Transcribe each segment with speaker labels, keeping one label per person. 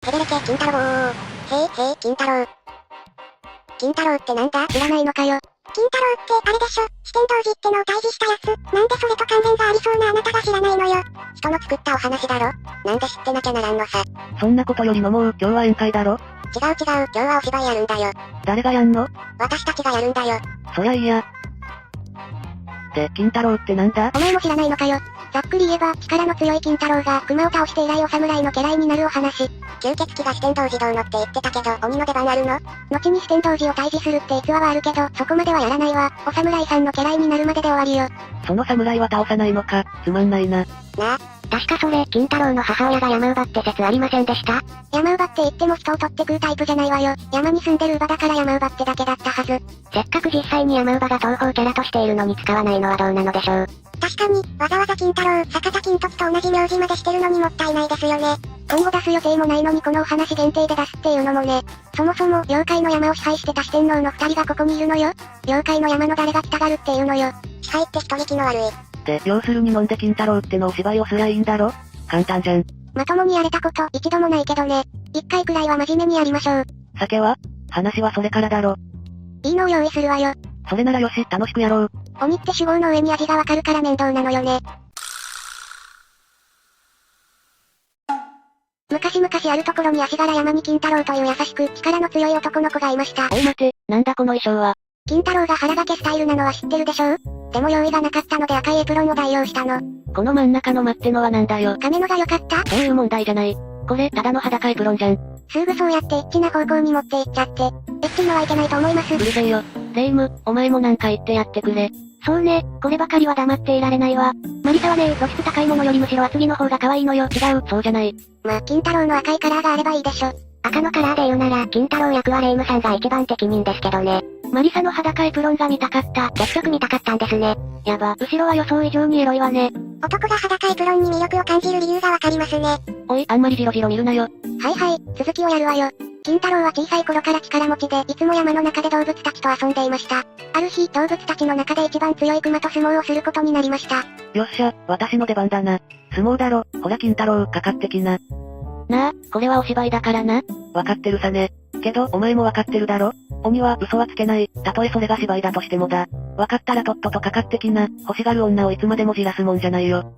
Speaker 1: ヘベレケ、金太郎。金太郎。金太郎ってなんだ？知らないのかよ。金太郎ってあれでしょ。四天王寺ってのを退治したやつ。なんでそれと関連がありそうなあなたが知らないのよ。人の作ったお話だろ。なんで知ってなきゃならんのさ。
Speaker 2: そんなことより飲もう、今日は宴会だろ。
Speaker 1: 違う、今日はお芝居やるんだよ。
Speaker 2: 誰がやんの？
Speaker 1: 私たちがやるんだよ。
Speaker 2: そりゃいいや。で、金太郎ってなんだ？
Speaker 1: お前も知らないのかよ。ざっくり言えば、力の強い金太郎が熊を倒して以来お侍の家来になるお話。吸血鬼が四天王寺どうのって言ってたけど、鬼の出番あるの？後に四天王寺を退治するって逸話はあるけど、そこまではやらないわ。お侍さんの家来になるまでで終わりよ。
Speaker 2: その侍は倒さないのか、つまんないな。
Speaker 1: なあ。確かそれ、金太郎の母親が山姥って説ありませんでした？山姥って言っても人を取って食うタイプじゃないわよ。山に住んでる乳母だから山姥ってだけだったはず。せっかく実際に山姥が東方キャラとしているのに使わないのはどうなのでしょう。確かに、わざわざ金太郎、坂田金時と同じ名字までしてるのにもったいないですよね。今後出す予定もないのにこのお話限定で出すっていうのもね。そもそも、妖怪の山を支配してた四天王の二人がここにいるのよ。妖怪の山の誰が来たがるっていうのよ。支配って人聞きの悪い。
Speaker 2: で、要するに飲んで金太郎ってのお芝居をすりゃいいんだろ？簡単じゃん。
Speaker 1: まともにやれたこと一度もないけどね。一回くらいは真面目にやりましょう。
Speaker 2: 酒は？話はそれからだろ。
Speaker 1: いいのを用意するわよ。
Speaker 2: それならよし、楽しくやろう。
Speaker 1: 鬼って酒豪の上に味がわかるから面倒なのよね。昔々あるところに足柄山に金太郎という優しく力の強い男の子がいました。
Speaker 2: おい待て、なんだこの衣装は。
Speaker 1: 金太郎が腹掛けスタイルなのは知ってるでしょう？でも用意がなかったので赤いエプロンを代用したの。
Speaker 2: この真ん中の待ってのはなんだよ。
Speaker 1: 亀のが良かった？
Speaker 2: そういう問題じゃない。これ、ただの裸エプロンじゃん。
Speaker 1: すぐそうやってエッチな方向に持っていっちゃって。エッチのはいけないと思います。
Speaker 2: うるせえよ。レイム、お前もなんか言ってやってくれ。
Speaker 1: そうね、こればかりは黙っていられないわ。マリサはね、露出高いものよりむしろ厚着の方が可愛いのよ。
Speaker 2: 違う、そうじゃない。
Speaker 1: まあ、金太郎の赤いカラーがあればいいでしょ。赤のカラーで言うなら、金太郎役はレイムさんが一番適任ですけどね。マリサの裸エプロンが見たかった。結局見たかったんですね。
Speaker 2: やば、
Speaker 1: 後ろは予想以上にエロいわね。男が裸エプロンに魅力を感じる理由がわかりますね。
Speaker 2: おい、あんまりジロジロ見るなよ。
Speaker 1: はいはい、続きをやるわよ。金太郎は小さい頃から力持ちで、いつも山の中で動物たちと遊んでいました。ある日、動物たちの中で一番強い熊と相撲をすることになりました。
Speaker 2: よっしゃ、私の出番だな。相撲だろ、ほら金太郎、かかってきな。なあ、これはお芝居だからな。わかってるさね。けど、お前もわかってるだろ？鬼は嘘はつけない。たとえそれが芝居だとしてもだ。わかったらとっととかかってきな。欲しがる女をいつまでもじらすもんじゃないよ。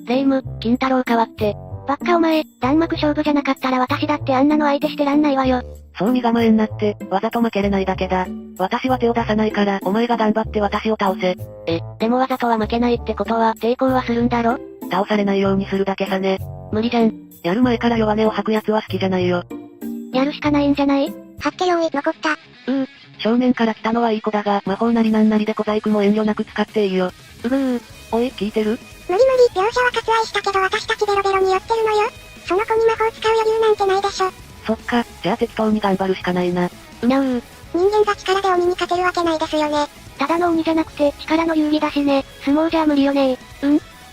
Speaker 1: レイム、金太郎変わって。ばっかお前、弾幕勝負じゃなかったら私だってあんなの相手してらんないわよ。
Speaker 2: そう身構えんなって、わざと負けれないだけだ。私は手を出さないから、お前が頑張って私を倒せ。
Speaker 1: でもわざとは負けないってことは、抵抗はするんだろ？
Speaker 2: 倒されないようにするだけさね。
Speaker 1: 無理じゃん。
Speaker 2: やる前から弱音を吐くやつは好きじゃないよ。
Speaker 1: やるしかないんじゃない？発揮用意残った。
Speaker 2: 正面から来たのはいい子だが、魔法なりなんなりで小細工も遠慮なく使っていいよ。おい、聞いてる？
Speaker 1: 無理、描写は割愛したけど私たちベロベロに酔ってるのよ。その子に魔法使う余裕なんてないでしょ。
Speaker 2: そっか、じゃあ適当に頑張るしかないな。
Speaker 1: 人間が力で鬼に勝てるわけないですよね。ただの鬼じゃなくて力の遊戯だしね。相撲じゃ無理よね。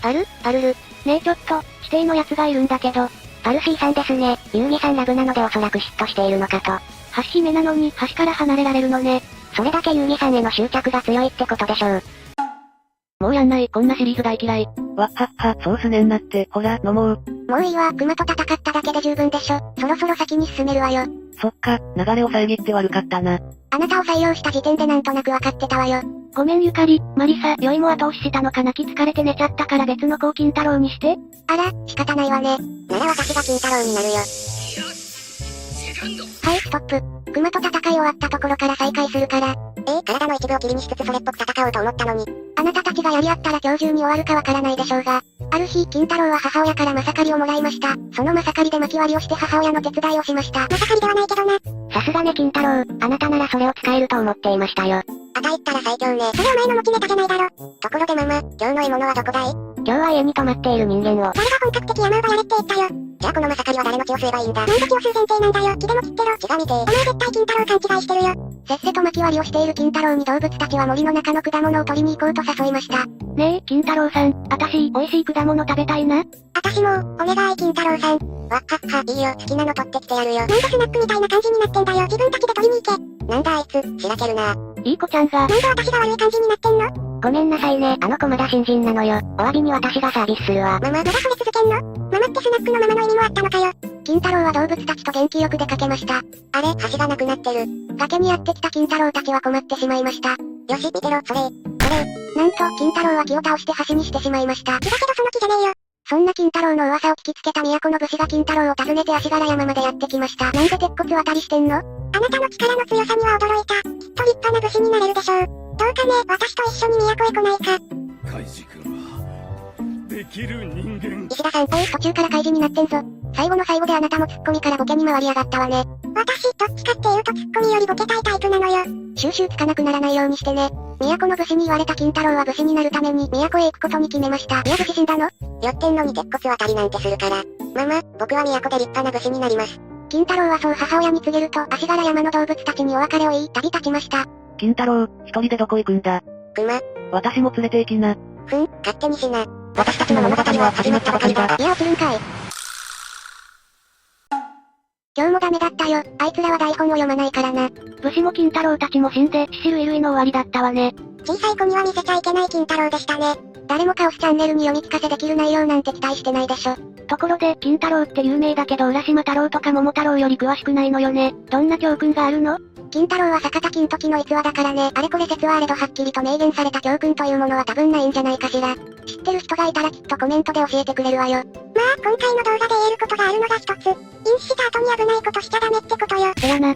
Speaker 1: パルル。ねえちょっと、指定のやつがいるんだけど。パルシーさんですね。遊戯さんラブなのでおそらく嫉妬しているのかと。橋姫なのに橋から離れられるのね。それだけ遊戯さんへの執着が強いってことでしょう。
Speaker 2: もうやんない、こんなシリーズ大嫌い。わっはっは、そうすねんなって、ほら、飲もう。
Speaker 1: もういいわ、熊と戦っただけで十分でしょ。そろそろ先に進めるわよ。
Speaker 2: そっか、流れを遮って悪かったな。
Speaker 1: あなたを採用した時点でなんとなくわかってたわよ。ごめんゆかり、マリサ、酔いも後押ししたのか泣き疲れて寝ちゃったから別の子を金太郎にして。あら、仕方ないわね。なら私が金太郎になるよ。はい、ストップ。熊と戦い終わったところから再開するから。体の一部を切りにしつつそれっぽく戦おうと思ったのに。あなたたちがやり合ったら今日中に終わるかわからないでしょうが。ある日、金太郎は母親からマサカリをもらいました。そのマサカリで薪割りをして母親の手伝いをしました。マサカリではないけどな。さすがね金太郎、あなたならそれを使えると思っていましたよ。あたいったら最強ね。それお前の持ちネタじゃないだろ。ところでママ、今日の獲物はどこだい？今日は家に泊まっている人間を。誰が本格的山奪やれって言ったよ。じゃあこのマサカリは誰の血を吸えばいいんだ？なんで血を吸う前提なんだよ。血でも切ってろ。血が見て。お前絶対金太郎勘違いしてるよ。せっせと薪割りをしている金太郎に動物たちは森の中の果物を取りに行こうと誘いました。ねえ、金太郎さん、あたし、美味しい果物食べたいな。あたしも、お願い金太郎さん。わっはっは、いいよ、好きなの取ってきてやるよ。なんでスナックみたいな感じになってんだよ。自分たちで取りに行け。なんだあいつ、しらけるな。いい子ちゃんが。なんで私が悪い感じになってんの？ごめんなさいね、あの子まだ新人なのよ。お詫びに私がサービスするわ。ママ、まだそれ続けんの？ママってスナックのママの意味もあったのかよ。金太郎は動物たちと元気よく出かけました。
Speaker 3: あれ、橋がなくなってる。
Speaker 1: 崖にやってきた金太郎たちは困ってしまいました。
Speaker 3: よし、見てろ、それ。あれ。
Speaker 1: なんと、金太郎は木を倒して橋にしてしまいました。
Speaker 3: 木だけどその木じゃねえよ。
Speaker 1: そんな金太郎の噂を聞きつけた都の武士が金太郎を訪ねて足柄山までやってきました。なんで鉄骨渡りしてんの？
Speaker 3: あなたの力の強さには驚いた。きっと立派な武士になれるでしょう。どうかね、私と一緒に都へ来ないか。
Speaker 4: カイジ君は、できる人間。
Speaker 1: 石田さん、途中から開示になってんぞ。最後の最後であなたもツッコミからボケに回りやがったわね。
Speaker 3: 私、どっちかっていうとツッコミよりボケたいタイプなのよ。
Speaker 1: 収集つかなくならないようにしてね。都の武士に言われた金太郎は武士になるために都へ行くことに決めました。武士死んだの？
Speaker 3: 酔ってんのに鉄骨渡りなんてするから。ママ、僕は都で立派な武士になります。
Speaker 1: 金太郎はそう母親に告げると足柄山の動物たちにお別れを言い旅立ちました。
Speaker 2: 金太郎、一人でどこ行くんだ？
Speaker 3: 熊。
Speaker 2: 私も連れて行きな。
Speaker 3: 勝手にしな。私たちの物語は始まったばかりだ。
Speaker 1: いや、落ちるんかい。今日もダメだったよ。あいつらは台本を読まないからな。武士も金太郎たちも死んで、死る衣類の終わりだったわね。
Speaker 3: 小さい子には見せちゃいけない金太郎でしたね。
Speaker 1: 誰もカオスチャンネルに読み聞かせできる内容なんて期待してないでしょ。ところで、金太郎って有名だけど浦島太郎とか桃太郎より詳しくないのよね。どんな教訓があるの？金太郎は坂田金時の逸話だからね。あれこれ説はあれどはっきりと明言された教訓というものは多分ないんじゃないかしら。知ってる人がいたらきっとコメントで教えてくれるわよ。
Speaker 3: まあ、今回の動画で言えることがあるのが一つ。飲酒した後に危ないことしちゃダメってことよ。
Speaker 1: せやな。